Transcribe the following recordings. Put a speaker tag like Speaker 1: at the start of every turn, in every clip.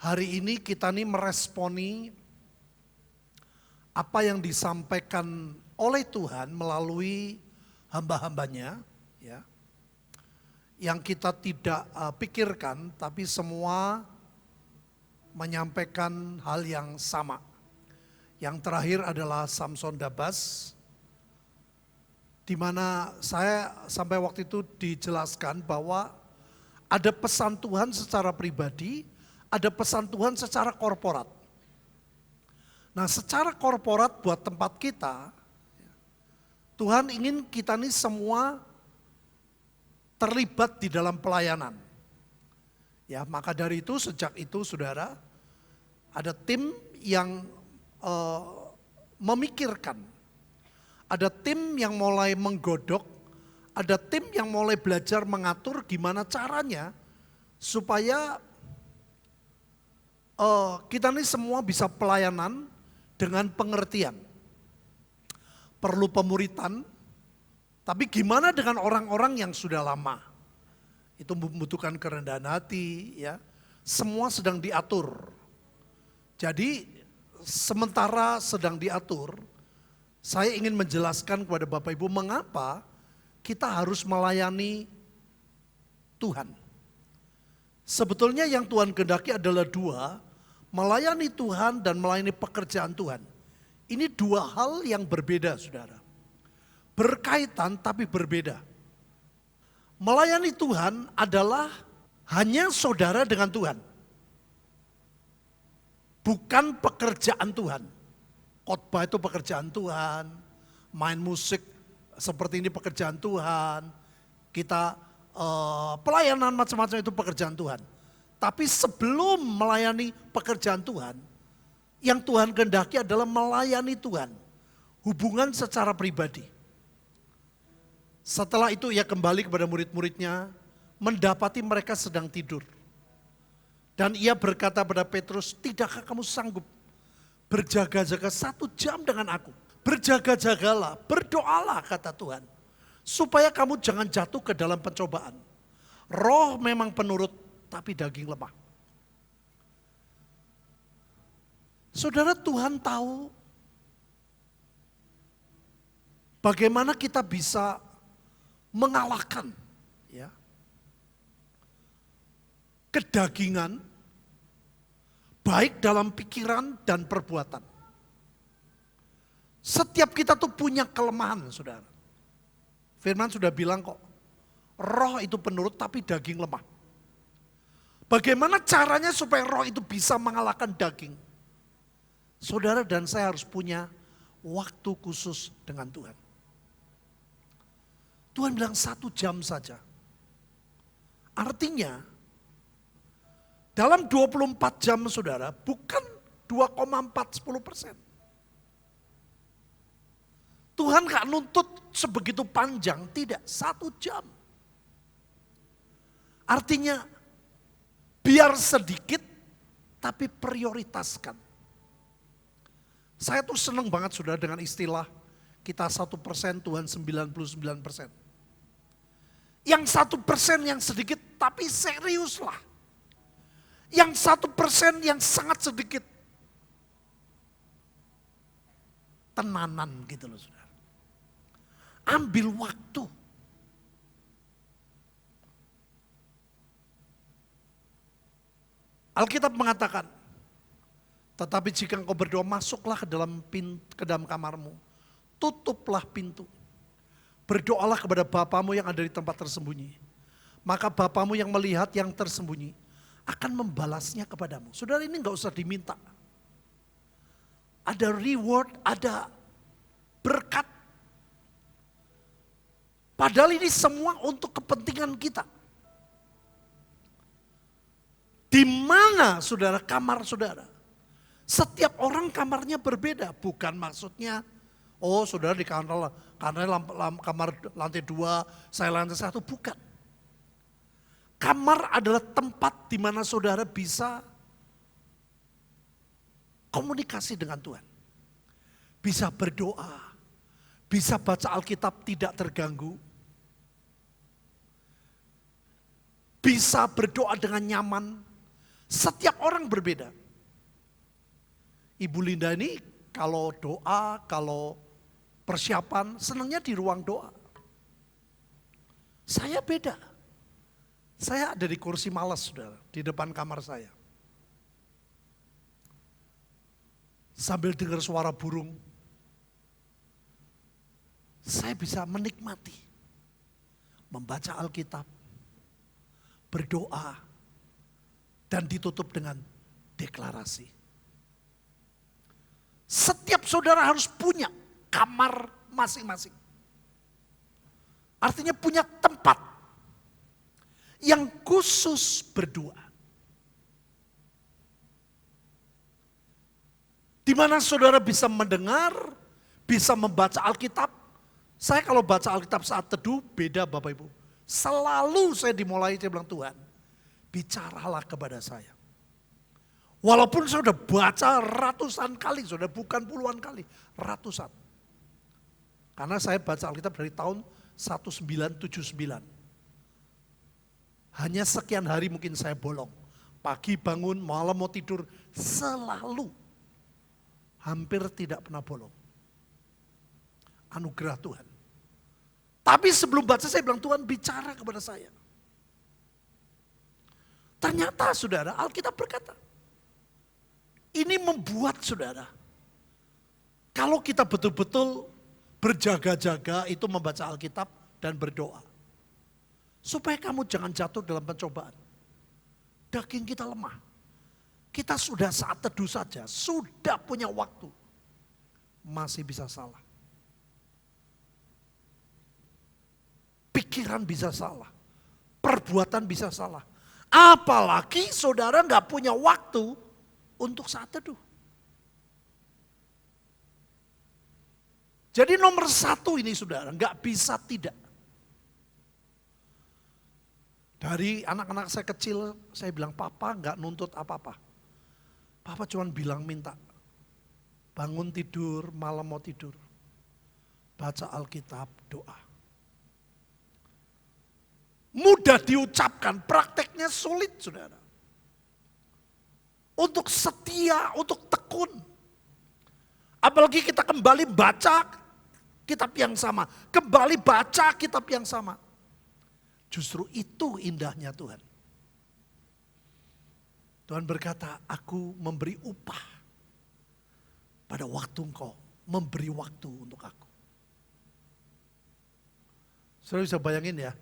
Speaker 1: hari ini kita nih meresponi apa yang disampaikan oleh Tuhan melalui hamba-hambanya, ya, yang kita tidak pikirkan, tapi semua menyampaikan hal yang sama. Yang terakhir adalah Samson Dabas, di mana saya sampai waktu itu dijelaskan bahwa ada pesan Tuhan secara pribadi, ada pesan Tuhan secara korporat. Nah, secara korporat buat tempat kita, Tuhan ingin kita nih semua terlibat di dalam pelayanan. Ya, maka dari itu sejak itu saudara, ada tim yang memikirkan. Ada tim yang mulai menggodok, ada tim yang mulai belajar mengatur gimana caranya supaya kita nih semua bisa pelayanan dengan pengertian. Perlu pemuritan, tapi gimana dengan orang-orang yang sudah lama? Itu membutuhkan kerendahan hati, ya. Semua sedang diatur. Jadi sementara sedang diatur, saya ingin menjelaskan kepada Bapak Ibu mengapa kita harus melayani Tuhan. Sebetulnya yang Tuhan kehendaki adalah dua, melayani Tuhan dan melayani pekerjaan Tuhan. Ini dua hal yang berbeda, saudara. Berkaitan tapi berbeda. Melayani Tuhan adalah hanya saudara dengan Tuhan. Bukan pekerjaan Tuhan. Khotbah itu pekerjaan Tuhan. Main musik seperti ini pekerjaan Tuhan. Kita pelayanan macam-macam itu pekerjaan Tuhan. Tapi sebelum melayani pekerjaan Tuhan, yang Tuhan kehendaki adalah melayani Tuhan. Hubungan secara pribadi. Setelah itu ia kembali kepada murid-muridnya, mendapati mereka sedang tidur. Dan ia berkata pada Petrus, tidakkah kamu sanggup berjaga-jaga 1 jam dengan aku? Berjaga-jagalah, berdoalah kata Tuhan. Supaya kamu jangan jatuh ke dalam pencobaan. Roh memang penurut, tapi daging lemah. Saudara, Tuhan tahu bagaimana kita bisa mengalahkan, ya, kedagingan, baik dalam pikiran dan perbuatan. Setiap kita tuh punya kelemahan, saudara. Firman sudah bilang kok, roh itu penurut tapi daging lemah. Bagaimana caranya supaya roh itu bisa mengalahkan daging? Saudara dan saya harus punya waktu khusus dengan Tuhan. Tuhan bilang 1 jam saja. Artinya, dalam 24 jam saudara, bukan 2,410%. Tuhan gak nuntut sebegitu panjang, tidak, 1 jam. Artinya, biar sedikit, tapi prioritaskan. Saya tuh senang banget saudara dengan istilah, kita 1%, Tuhan 99%. Yang 1% yang sedikit, tapi seriuslah. Yang 1% yang sangat sedikit, tenanan gitu loh saudara. Ambil waktu. Alkitab mengatakan, tetapi jika engkau berdoa, masuklah ke dalam kamarmu, tutuplah pintu. Berdoalah kepada Bapamu yang ada di tempat tersembunyi. Maka Bapamu yang melihat yang tersembunyi akan membalasnya kepadamu. Saudara, ini gak usah diminta. Ada reward, ada berkat. Padahal ini semua untuk kepentingan kita. Di mana saudara kamar saudara? Setiap orang kamarnya berbeda, bukan maksudnya, oh saudara di kamar lantai 2, saya lantai 1, bukan. Kamar adalah tempat di mana saudara bisa komunikasi dengan Tuhan. Bisa berdoa, bisa baca Alkitab tidak terganggu. Bisa berdoa dengan nyaman. Setiap orang berbeda. Ibu Linda ini kalau doa, kalau persiapan, senangnya di ruang doa. Saya beda. Saya ada di kursi malas, saudara, di depan kamar saya. Sambil dengar suara burung, saya bisa menikmati, membaca Alkitab, berdoa, dan ditutup dengan deklarasi. Setiap saudara harus punya kamar masing-masing. Artinya punya tempat yang khusus berdoa. Di mana saudara bisa mendengar, bisa membaca Alkitab. Saya kalau baca Alkitab saat teduh beda Bapak Ibu. Selalu saya dimulai, saya bilang Tuhan, bicaralah kepada saya. Walaupun saya sudah baca ratusan kali, sudah bukan puluhan kali, ratusan. Karena saya baca Alkitab dari tahun 1979. Hanya sekian hari mungkin saya bolong. Pagi bangun, malam mau tidur, selalu. Hampir tidak pernah bolong. Anugerah Tuhan. Tapi sebelum baca saya bilang Tuhan bicara kepada saya. Ternyata saudara Alkitab berkata. Ini membuat saudara. Kalau kita betul-betul berjaga-jaga itu membaca Alkitab dan berdoa. Supaya kamu jangan jatuh dalam pencobaan. Daging kita lemah. Kita sudah saat teduh saja, sudah punya waktu. Masih bisa salah. Pikiran bisa salah. Perbuatan bisa salah. Apalagi saudara gak punya waktu untuk saat teduh. Jadi nomor satu ini saudara, gak bisa tidak. Dari anak-anak saya kecil, saya bilang papa gak nuntut apa-apa. Papa cuma bilang minta. Bangun tidur, malam mau tidur. Baca Alkitab, doa. Mudah diucapkan, prakteknya sulit saudara. Untuk setia, untuk tekun. Apalagi kita kembali baca kitab yang sama. Kembali baca kitab yang sama. Justru itu indahnya Tuhan. Tuhan berkata, aku memberi upah pada waktu engkau. Memberi waktu untuk aku. Saudara bisa bayangin ya.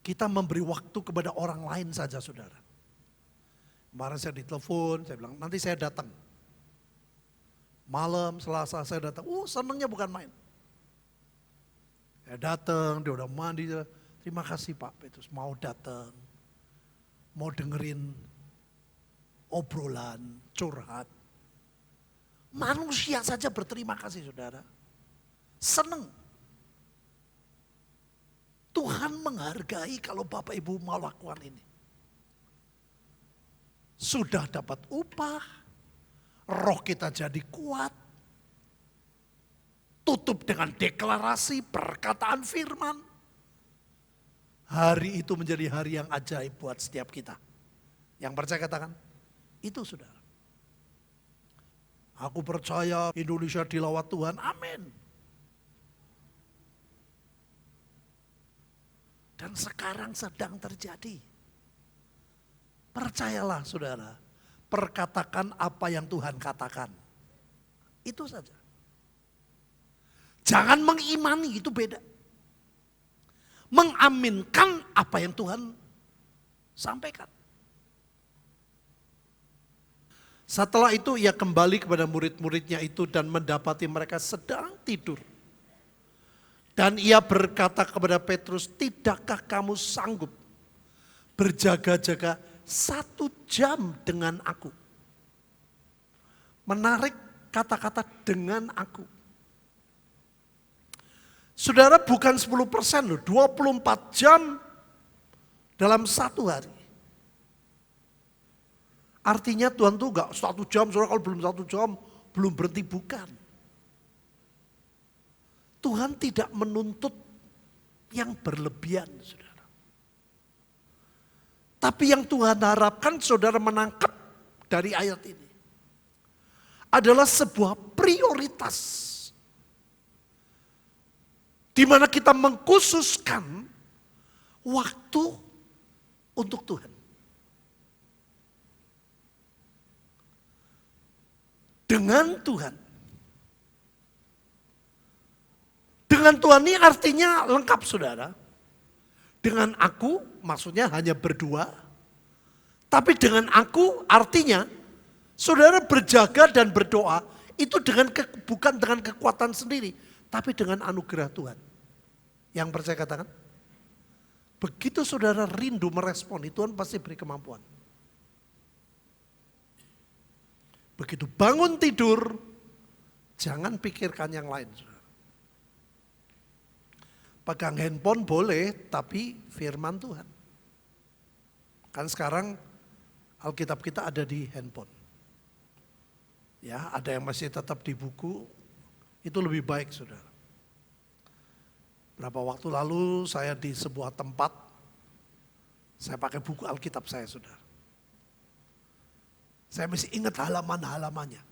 Speaker 1: Kita memberi waktu kepada orang lain saja saudara. Kemarin saya ditelepon, saya bilang nanti saya datang. Malam, Selasa saya datang. Senangnya bukan main. Saya datang, dia udah mandi. Terima kasih Pak Petrus mau datang. Mau dengerin obrolan, curhat. Manusia saja berterima kasih saudara. Senang. Tuhan menghargai kalau Bapak Ibu mau lakukan ini. Sudah dapat upah, roh kita jadi kuat, tutup dengan deklarasi perkataan firman. Hari itu menjadi hari yang ajaib buat setiap kita. Yang percaya katakan, itu saudara. Aku percaya Indonesia dilawat Tuhan, amin. Dan sekarang sedang terjadi. Percayalah saudara, perkatakan apa yang Tuhan katakan. Itu saja. Jangan mengimani, itu beda. Mengaminkan apa yang Tuhan sampaikan. Setelah itu ia kembali kepada murid-muridnya itu dan mendapati mereka sedang tidur. Dan ia berkata kepada Petrus, tidakkah kamu sanggup berjaga-jaga 1 jam dengan aku? Menarik kata-kata dengan aku. Saudara bukan 10% loh, 24 jam dalam 1 hari. Artinya Tuhan tuh gak 1 jam, saudara kalau belum 1 jam belum berhenti, bukan. Tuhan tidak menuntut yang berlebihan saudara. Tapi yang Tuhan harapkan saudara menangkap dari ayat ini adalah sebuah prioritas. Di mana kita mengkhususkan waktu untuk Tuhan. Dengan Tuhan. Dengan Tuhan ini artinya lengkap saudara. Dengan aku maksudnya hanya berdua. Tapi dengan aku artinya saudara berjaga dan berdoa itu bukan dengan kekuatan sendiri. Tapi dengan anugerah Tuhan. Yang percaya katakan. Begitu saudara rindu meresponi, Tuhan pasti beri kemampuan. Begitu bangun tidur, jangan pikirkan yang lain. Pegang handphone boleh, tapi firman Tuhan. Kan sekarang Alkitab kita ada di handphone. Ya, ada yang masih tetap di buku, itu lebih baik saudara. Berapa waktu lalu saya di sebuah tempat, saya pakai buku Alkitab saya saudara. Saya masih ingat halaman-halamannya.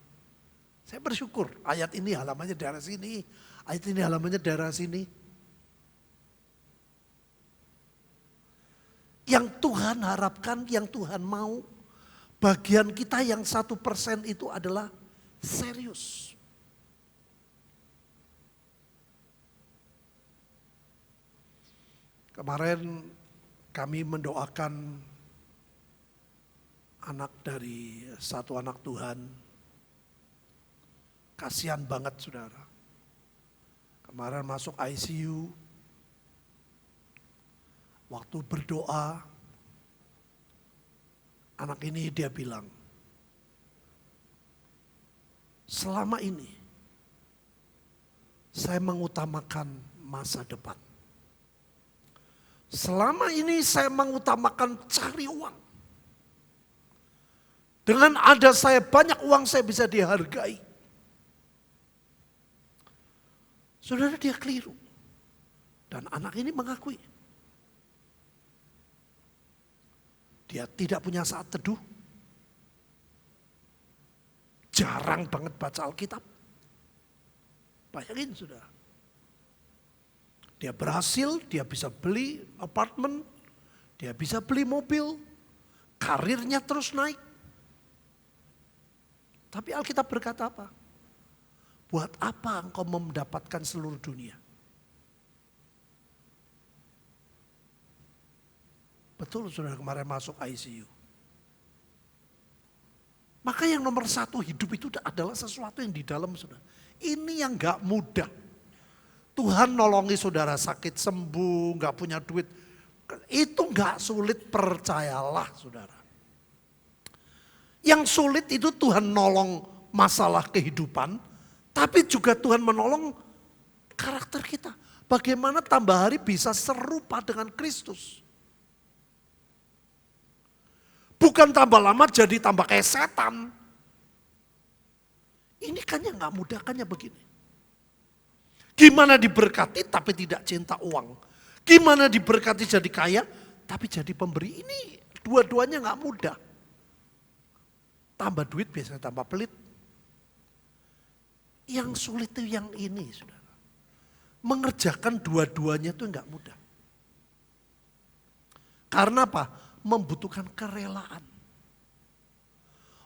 Speaker 1: Saya bersyukur, ayat ini halamannya daerah sini, ayat ini halamannya daerah sini. Yang Tuhan harapkan, yang Tuhan mau, bagian kita yang 1% itu adalah serius. Kemarin kami mendoakan anak dari satu anak Tuhan. Kasihan banget saudara. Kemarin masuk ICU. Waktu berdoa, anak ini dia bilang, selama ini saya mengutamakan masa depan. Selama ini saya mengutamakan cari uang. Dengan ada saya banyak uang saya bisa dihargai. Saudara dia keliru. Dan anak ini mengakui. Dia tidak punya saat teduh. Jarang banget baca Alkitab. Bayangin saudara. Dia berhasil, dia bisa beli apartemen, dia bisa beli mobil, karirnya terus naik. Tapi Alkitab berkata apa? Buat apa engkau mendapatkan seluruh dunia? Betul saudara kemarin masuk ICU. Maka yang nomor satu hidup itu adalah sesuatu yang di dalam saudara. Ini yang gak mudah. Tuhan nolongi saudara sakit sembuh, gak punya duit. Itu gak sulit, percayalah saudara. Yang sulit itu Tuhan nolong masalah kehidupan. Tapi juga Tuhan menolong karakter kita. Bagaimana tambah hari bisa serupa dengan Kristus. Bukan tambah lama jadi tambah kayak setan. Ini kan yang gak mudah kan ya begini. Gimana diberkati tapi tidak cinta uang. Gimana diberkati jadi kaya tapi jadi pemberi. Ini dua-duanya gak mudah. Tambah duit biasanya tambah pelit. Yang sulit itu yang ini saudara. Mengerjakan dua-duanya itu gak mudah. Karena apa? Membutuhkan kerelaan.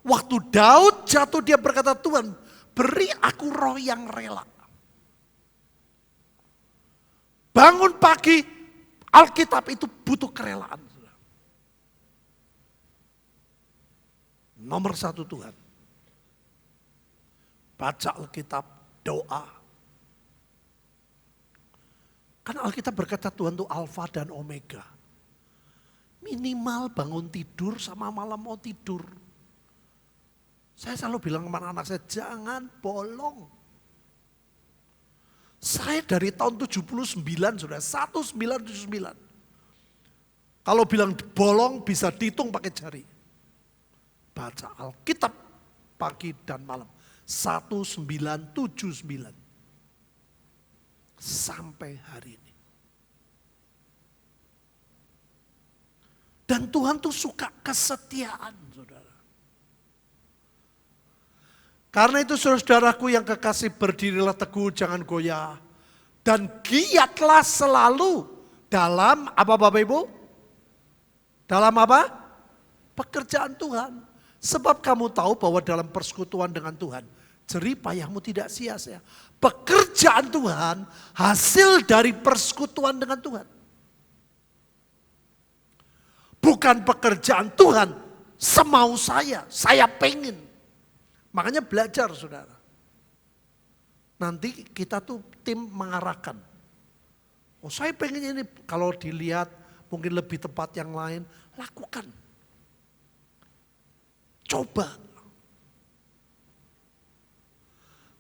Speaker 1: Waktu Daud jatuh dia berkata, Tuhan beri aku roh yang rela. Bangun pagi, Alkitab itu butuh kerelaan. Nomor satu Tuhan. Baca Alkitab, doa. Karena Alkitab berkata Tuhan itu Alfa dan Omega. Minimal bangun tidur sama malam mau tidur. Saya selalu bilang kepada anak saya, jangan bolong. Saya dari tahun 79 sudah, 1979. Kalau bilang bolong bisa dihitung pakai jari. Baca Alkitab pagi dan malam. 1979. Sampai hari ini. Dan Tuhan tuh suka kesetiaan, saudara. Karena itu saudaraku yang kekasih, berdirilah teguh, jangan goyah. Dan giatlah selalu dalam apa Bapak Ibu? Dalam apa? Pekerjaan Tuhan. Sebab kamu tahu bahwa dalam persekutuan dengan Tuhan, jerih payahmu tidak sia-sia. Pekerjaan Tuhan hasil dari persekutuan dengan Tuhan. Bukan pekerjaan Tuhan semau saya pengen. Makanya belajar saudara. Nanti kita tuh tim mengarahkan. Oh saya pengen ini, kalau dilihat mungkin lebih tepat yang lain, lakukan. Coba.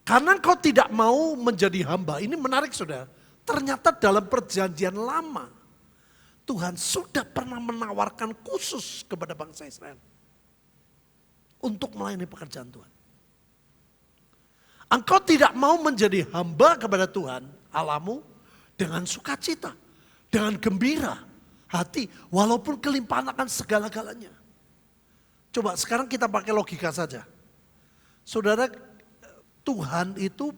Speaker 1: Karena kau tidak mau menjadi hamba, ini menarik saudara. Ternyata dalam perjanjian lama, Tuhan sudah pernah menawarkan khusus kepada bangsa Israel. Untuk melayani pekerjaan Tuhan. Engkau tidak mau menjadi hamba kepada Tuhan Allahmu dengan sukacita, dengan gembira hati, walaupun kelimpahan akan segala-galanya. Coba sekarang kita pakai logika saja. Saudara, Tuhan itu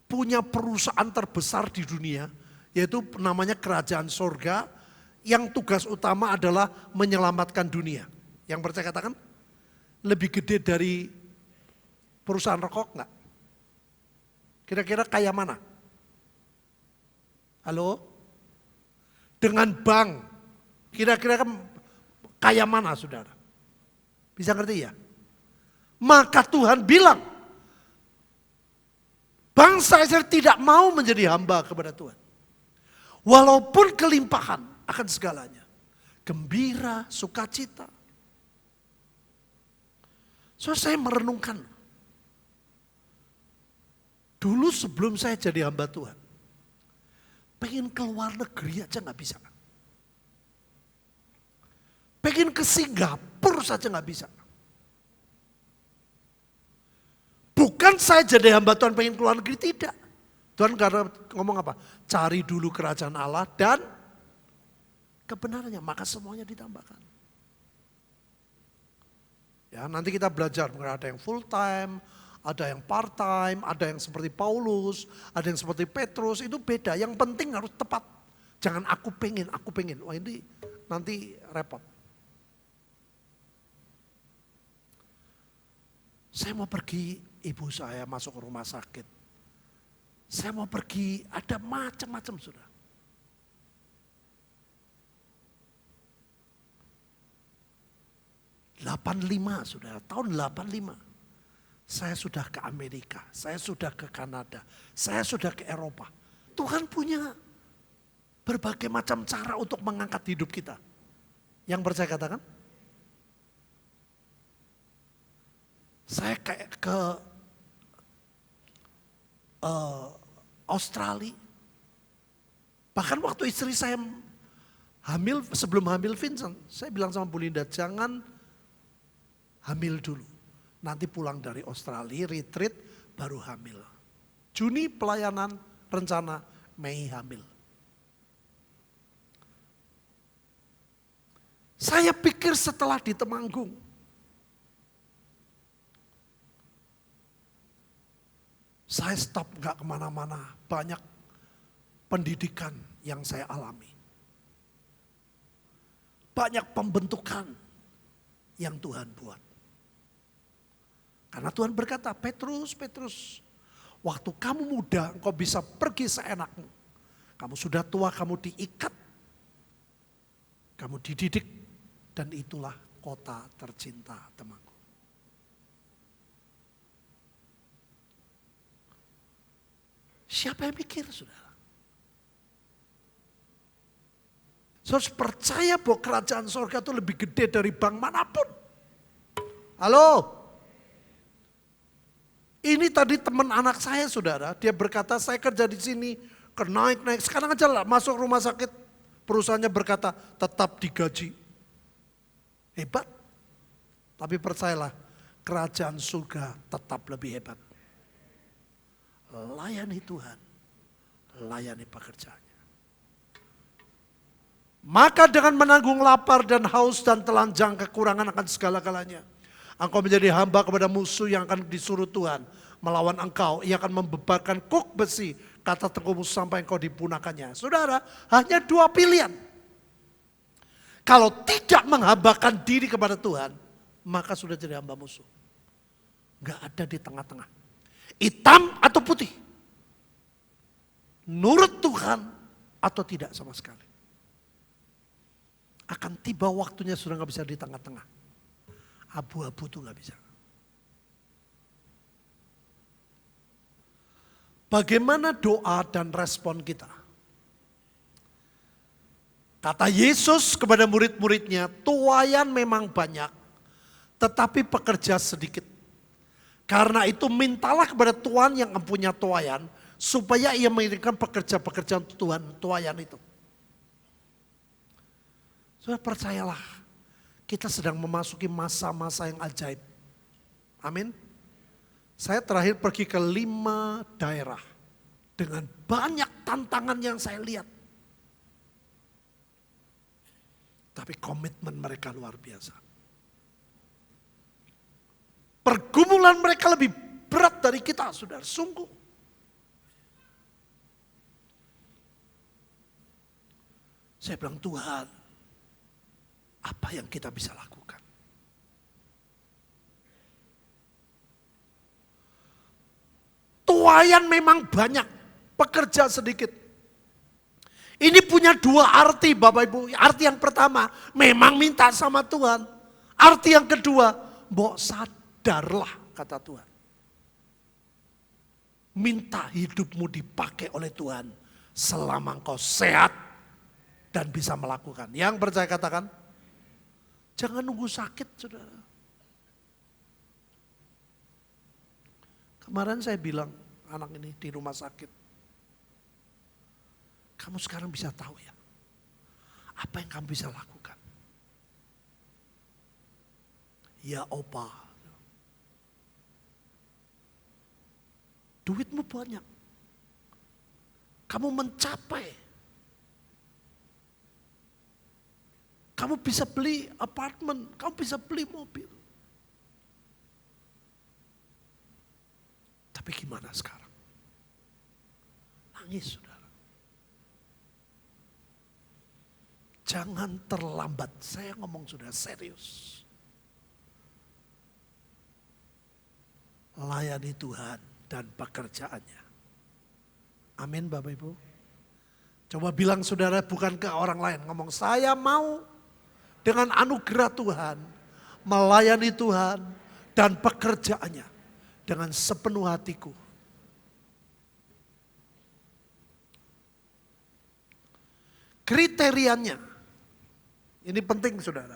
Speaker 1: punya perusahaan terbesar di dunia, yaitu namanya kerajaan sorga, yang tugas utama adalah menyelamatkan dunia. Yang percaya katakan, lebih gede dari perusahaan rokok enggak? Kira-kira kayak mana? Halo? Dengan bank, kira-kira kayak mana saudara? Bisa ngerti ya? Maka Tuhan bilang, bangsa Israel tidak mau menjadi hamba kepada Tuhan. Walaupun kelimpahan akan segalanya. Gembira, sukacita. So saya merenungkan. Dulu sebelum saya jadi hamba Tuhan, pengen keluar negeri aja gak bisa. Pengen ke Singapura saja gak bisa. Bukan saya jadi hamba Tuhan pengen keluar negeri, tidak. Tuhan karena ngomong apa? Cari dulu kerajaan Allah dan kebenarannya, maka semuanya ditambahkan. Ya, nanti kita belajar, ada yang full time, ada yang part time, ada yang seperti Paulus, ada yang seperti Petrus, itu beda. Yang penting harus tepat. Jangan aku pengen. Wah ini nanti repot. Saya mau pergi, ibu saya masuk ke rumah sakit. Saya mau pergi, ada macam-macam sudah. Tahun 85. Saya sudah ke Amerika, saya sudah ke Kanada, saya sudah ke Eropa. Tuhan punya berbagai macam cara untuk mengangkat hidup kita. Yang percaya katakan? Saya kayak ke Australia. Bahkan waktu istri saya hamil, sebelum hamil Vincent, saya bilang sama Bu Linda, jangan hamil dulu. Nanti pulang dari Australia, retreat, baru hamil. Juni pelayanan, rencana Mei hamil. Saya pikir setelah di Temanggung, saya stop gak kemana-mana, banyak pendidikan yang saya alami. Banyak pembentukan yang Tuhan buat. Karena Tuhan berkata, Petrus, waktu kamu muda engkau bisa pergi seenakmu. Kamu sudah tua, kamu diikat, kamu dididik, dan itulah kota tercinta Temanggung. Siapa yang pikir saudara? Saudara percaya bahwa kerajaan surga itu lebih gede dari bank manapun. Halo? Ini tadi teman anak saya saudara, dia berkata saya kerja di sini, naik. Sekarang aja lah masuk rumah sakit, perusahaannya berkata tetap digaji. Hebat. Tapi percayalah, kerajaan surga tetap lebih hebat. Layani Tuhan, layani pekerjaannya. Maka dengan menanggung lapar dan haus dan telanjang kekurangan akan segala-galanya, engkau menjadi hamba kepada musuh yang akan disuruh Tuhan melawan engkau. Ia akan membebarkan kuk besi, kata tengkumu sampai engkau dipunahkannya. Saudara, hanya dua pilihan. Kalau tidak menghambakan diri kepada Tuhan, maka sudah jadi hamba musuh. Gak ada di tengah-tengah. Hitam atau putih. Nurut Tuhan atau tidak sama sekali. Akan tiba waktunya sudah gak bisa di tengah-tengah. Abu-abu itu gak bisa. Bagaimana doa dan respon kita? Kata Yesus kepada murid-muridnya, tuaian memang banyak, tetapi pekerja sedikit. Karena itu mintalah kepada Tuhan yang mempunyai tuaian, supaya ia mengirimkan pekerja-pekerja Tuhan, tuaian itu. Saudara, percayalah, kita sedang memasuki masa-masa yang ajaib. Amin. Saya terakhir pergi ke 5 daerah dengan banyak tantangan yang saya lihat. Tapi komitmen mereka luar biasa. Pergumulan mereka lebih berat dari kita, saudara, sungguh. Saya bilang, Tuhan, apa yang kita bisa lakukan? Tuaian memang banyak, pekerja sedikit. Ini punya dua arti Bapak Ibu. Arti yang pertama, memang minta sama Tuhan. Arti yang kedua, mbok sadarlah kata Tuhan. Minta hidupmu dipakai oleh Tuhan selama engkau sehat dan bisa melakukan. Yang percaya katakan, jangan nunggu sakit, saudara. Kemarin saya bilang anak ini di rumah sakit. Kamu sekarang bisa tahu ya, apa yang kamu bisa lakukan. Ya opa, duitmu banyak. Kamu mencapai. Kamu bisa beli apartemen, kamu bisa beli mobil. Tapi gimana sekarang? Nangis, saudara. Jangan terlambat. Saya ngomong sudah serius. Layani Tuhan dan pekerjaannya. Amin Bapak Ibu. Coba bilang saudara, bukan ke orang lain. Ngomong, saya mau dengan anugerah Tuhan melayani Tuhan dan pekerjaannya dengan sepenuh hatiku. Kriterianya, ini penting saudara.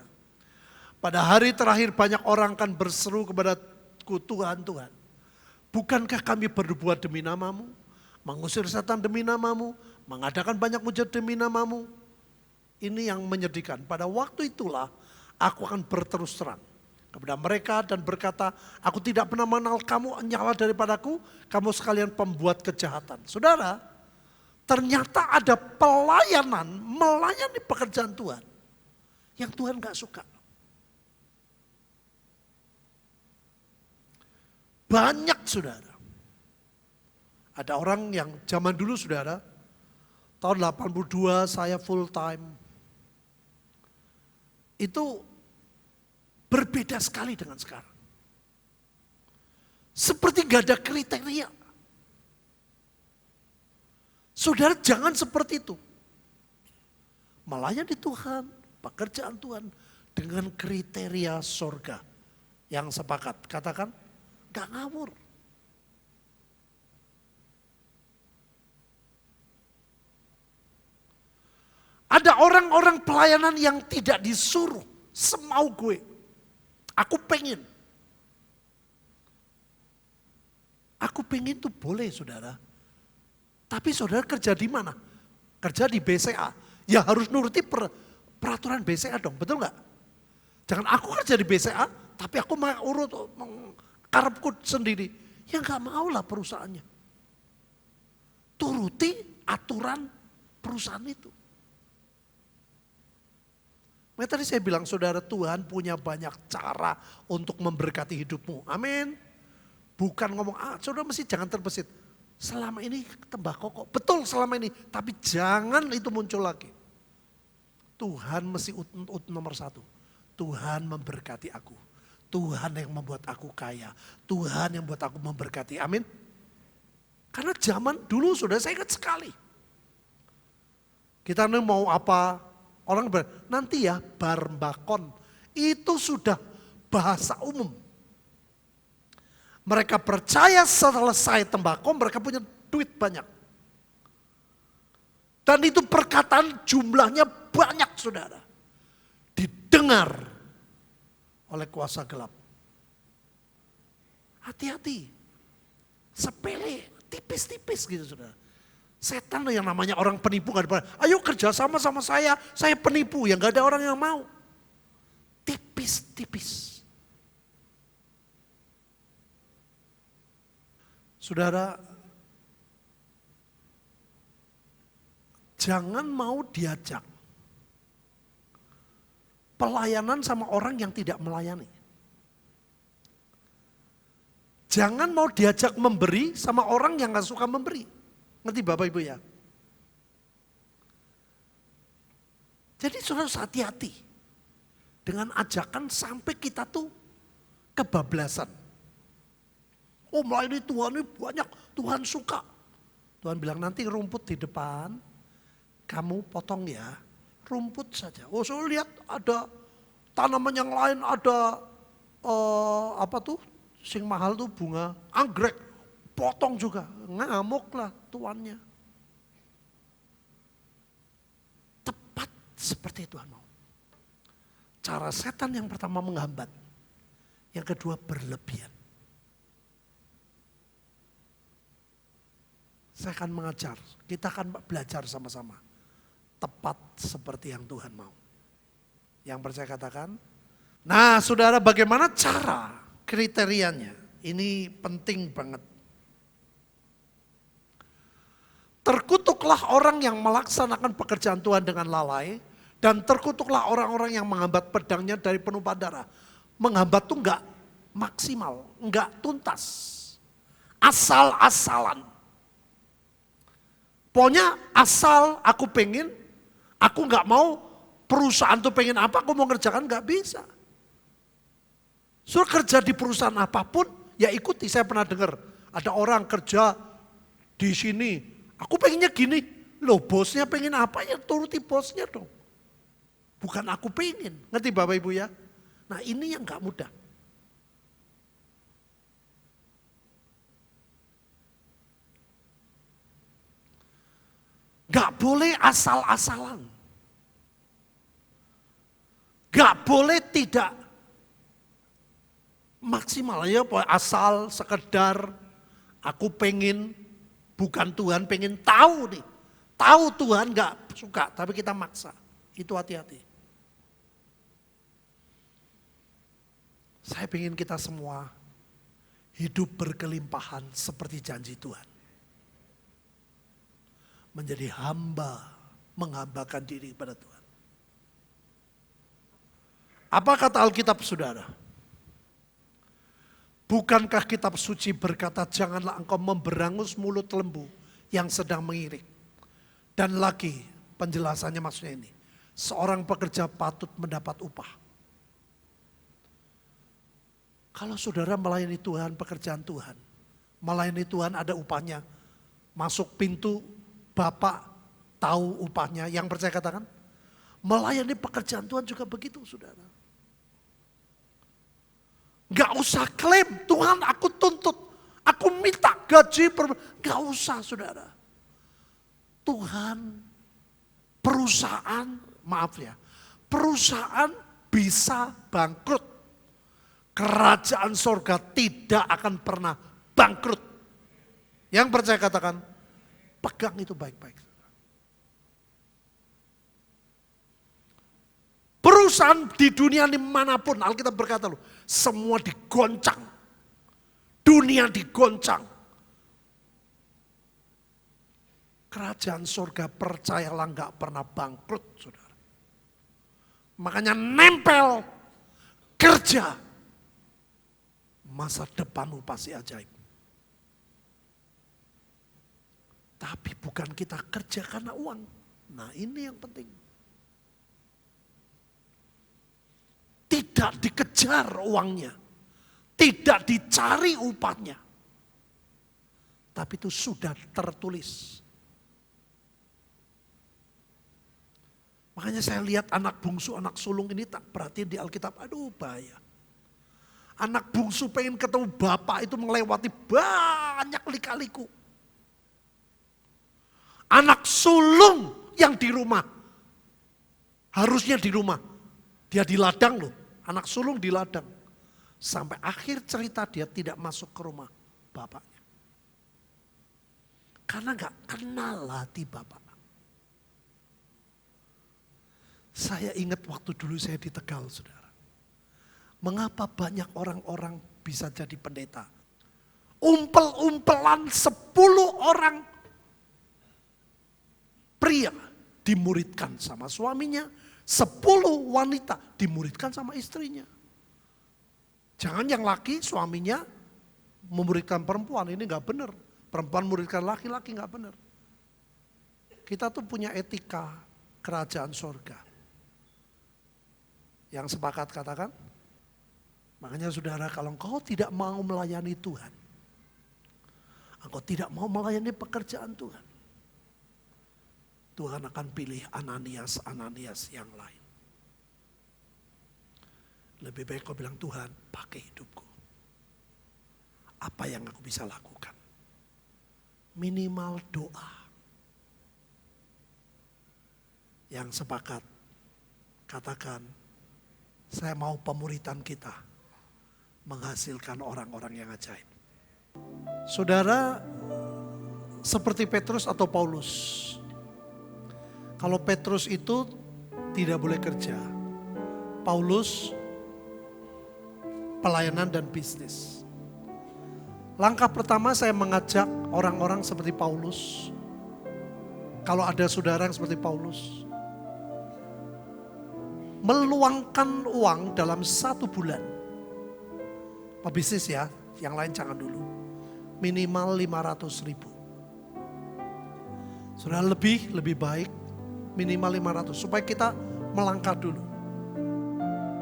Speaker 1: Pada hari terakhir banyak orang akan berseru kepadaku, Tuhan, Tuhan, bukankah kami berbuat demi namamu, mengusir setan demi namamu, mengadakan banyak mujizat demi namamu? Ini yang menyedihkan. Pada waktu itulah aku akan berterus terang kepada mereka dan berkata, aku tidak pernah mengenal kamu, nyala daripadaku, kamu sekalian pembuat kejahatan. Saudara, ternyata ada pelayanan, melayani pekerjaan Tuhan yang Tuhan gak suka. Banyak saudara. Ada orang yang zaman dulu saudara, tahun 82 saya full time. Itu berbeda sekali dengan sekarang. Seperti gak ada kriteria. Saudara jangan seperti itu. Melayani Tuhan, pekerjaan Tuhan dengan kriteria sorga yang sepakat. Katakan, gak ngawur. Ada orang-orang pelayanan yang tidak disuruh, semau gue. Aku pengen. Aku pengen tuh boleh saudara. Tapi saudara kerja di mana? Kerja di BCA. Ya harus nuruti peraturan BCA dong, betul nggak? Jangan aku kerja di BCA, tapi aku mau urut karepku sendiri. Ya nggak mau lah perusahaannya. Turuti aturan perusahaan itu. Makanya tadi saya bilang saudara, Tuhan punya banyak cara untuk memberkati hidupmu. Amin. Bukan ngomong, saudara mesti jangan terbesit. Selama ini tembakau kok, betul selama ini. Tapi jangan itu muncul lagi. Tuhan mesti nomor satu. Tuhan memberkati aku. Tuhan yang membuat aku kaya. Tuhan yang membuat aku memberkati. Amin. Karena zaman dulu sudah saya ingat sekali. Kita mau apa? Orang nanti ya bar mbakon. Itu sudah bahasa umum. Mereka percaya selesai tembakau mereka punya duit banyak. Dan itu perkataan jumlahnya banyak saudara. Didengar oleh kuasa gelap. Hati-hati. Sepele, tipis-tipis gitu saudara. Setan yang namanya orang penipu gak ada. Ayo kerja sama saya penipu. Yang gak ada orang yang mau. Tipis-tipis. Saudara, jangan mau diajak pelayanan sama orang yang tidak melayani. Jangan mau diajak memberi sama orang yang gak suka memberi. Ngerti Bapak Ibu ya? Jadi saudara harus hati-hati dengan ajakan sampai kita tuh kebablasan. Oh melayani Tuhan ini banyak, Tuhan suka. Tuhan bilang nanti rumput di depan, kamu potong ya, rumput saja. Oh saya lihat ada tanaman yang lain, ada apa tuh, sing mahal tuh bunga anggrek. Potong juga, ngamuk lah tuannya. Tepat seperti Tuhan mau. Cara setan yang pertama menghambat. Yang kedua berlebihan. Saya akan mengajar, kita akan belajar sama-sama. Tepat seperti yang Tuhan mau. Yang percaya katakan. Nah saudara bagaimana cara kriterianya? Ini penting banget. Terkutuklah orang yang melaksanakan pekerjaan Tuhan dengan lalai. Dan terkutuklah orang-orang yang menghambat pedangnya dari penumpang darah. Menghambat tuh enggak maksimal, enggak tuntas. Asal-asalan. Pokoknya asal aku pengen, aku enggak mau perusahaan tuh pengen apa, aku mau ngerjakan enggak bisa. Suruh kerja di perusahaan apapun, ya ikuti. Saya pernah dengar ada orang kerja di sini. Aku pengennya gini, loh bosnya pengen apa ya turuti bosnya dong. Bukan aku pengen, ngerti Bapak Ibu ya. Nah ini yang gak mudah. Gak boleh asal-asalan. Gak boleh tidak maksimal ya, asal sekedar aku pengen. Bukan Tuhan pengen tahu nih. Tahu Tuhan gak suka tapi kita maksa. Itu hati-hati. Saya pengen kita semua hidup berkelimpahan seperti janji Tuhan. Menjadi hamba, menghambakan diri kepada Tuhan. Apa kata Alkitab saudara? Bukankah kitab suci berkata janganlah engkau memberangus mulut lembu yang sedang mengirik. Dan lagi penjelasannya maksudnya ini. Seorang pekerja patut mendapat upah. Kalau saudara melayani Tuhan, pekerjaan Tuhan. Melayani Tuhan ada upahnya. Masuk pintu, Bapak tahu upahnya. Yang percaya katakan. Melayani pekerjaan Tuhan juga begitu saudara. Gak usah klaim, Tuhan aku tuntut, aku minta gaji, gak usah saudara. Tuhan, perusahaan, maaf ya, perusahaan bisa bangkrut. Kerajaan sorga tidak akan pernah bangkrut. Yang percaya katakan, pegang itu baik-baik. Perusahaan di dunia dimanapun, Alkitab berkata loh, semua digoncang. Dunia digoncang. Kerajaan surga percayalah gak pernah bangkrut saudara. Makanya nempel, kerja. Masa depanmu pasti ajaib. Tapi bukan kita kerja karena uang. Nah ini yang penting. Tidak dikejar uangnya. Tidak dicari upahnya. Tapi itu sudah tertulis. Makanya saya lihat anak bungsu, anak sulung ini tak perhatiin di Alkitab. Aduh bahaya. Anak bungsu pengen ketemu bapak itu melewati banyak lika-liku. Anak sulung yang di rumah. Harusnya di rumah. Dia di ladang loh. Anak sulung di ladang. Sampai akhir cerita dia tidak masuk ke rumah bapaknya. Karena gak kenal hati bapak. Saya ingat waktu dulu saya di Tegal, saudara. Mengapa banyak orang-orang bisa jadi pendeta? Umpel-umpelan 10 orang pria dimuridkan sama suaminya, 10 wanita dimuridkan sama istrinya. Jangan yang laki suaminya memuridkan perempuan, ini gak benar. Perempuan muridkan laki-laki gak benar. Kita tuh punya etika kerajaan sorga. Yang sepakat katakan, makanya saudara kalau engkau tidak mau melayani Tuhan, engkau tidak mau melayani pekerjaan Tuhan, Tuhan akan pilih Ananias yang lain. Lebih baik kau bilang, Tuhan pakai hidupku. Apa yang aku bisa lakukan? Minimal doa. Yang sepakat, katakan, saya mau pemuritan kita menghasilkan orang-orang yang ajaib. Saudara, seperti Petrus atau Paulus. Kalau Petrus itu tidak boleh kerja. Paulus pelayanan dan bisnis. Langkah pertama saya mengajak orang-orang seperti Paulus. Kalau ada saudara yang seperti Paulus. Meluangkan uang dalam 1 bulan. Pebisnis ya, yang lain jangan dulu. Minimal 500.000. Sudah lebih baik minimal 500. Supaya kita melangkah dulu.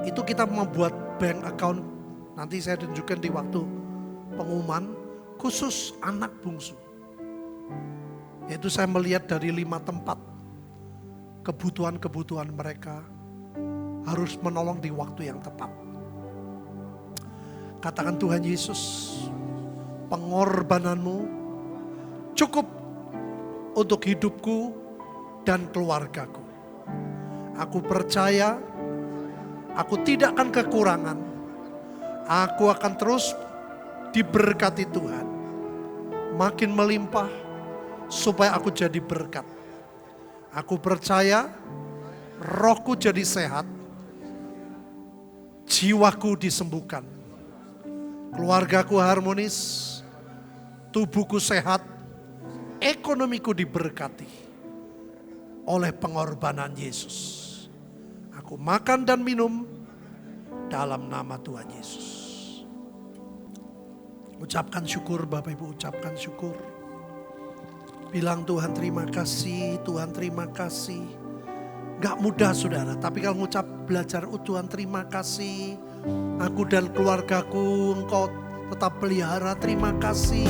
Speaker 1: Itu kita membuat bank account. Nanti saya tunjukkan di waktu pengumuman. Khusus anak bungsu. Yaitu saya melihat dari 5 tempat. Kebutuhan-kebutuhan mereka. Harus menolong di waktu yang tepat. Katakan Tuhan Yesus, pengorbananmu cukup untuk hidupku dan keluargaku. Aku percaya, aku tidak akan kekurangan. Aku akan terus diberkati Tuhan. Makin melimpah supaya aku jadi berkat. Aku percaya rohku jadi sehat. Jiwaku disembuhkan, keluargaku harmonis, tubuhku sehat, ekonomiku diberkati oleh pengorbanan Yesus. Aku makan dan minum dalam nama Tuhan Yesus. Ucapkan syukur Bapak Ibu, ucapkan syukur. Bilang Tuhan terima kasih, Tuhan terima kasih. Gak mudah saudara, tapi kalau ngucap belajar Tuhan terima kasih. Aku dan keluargaku engkau tetap pelihara, terima kasih.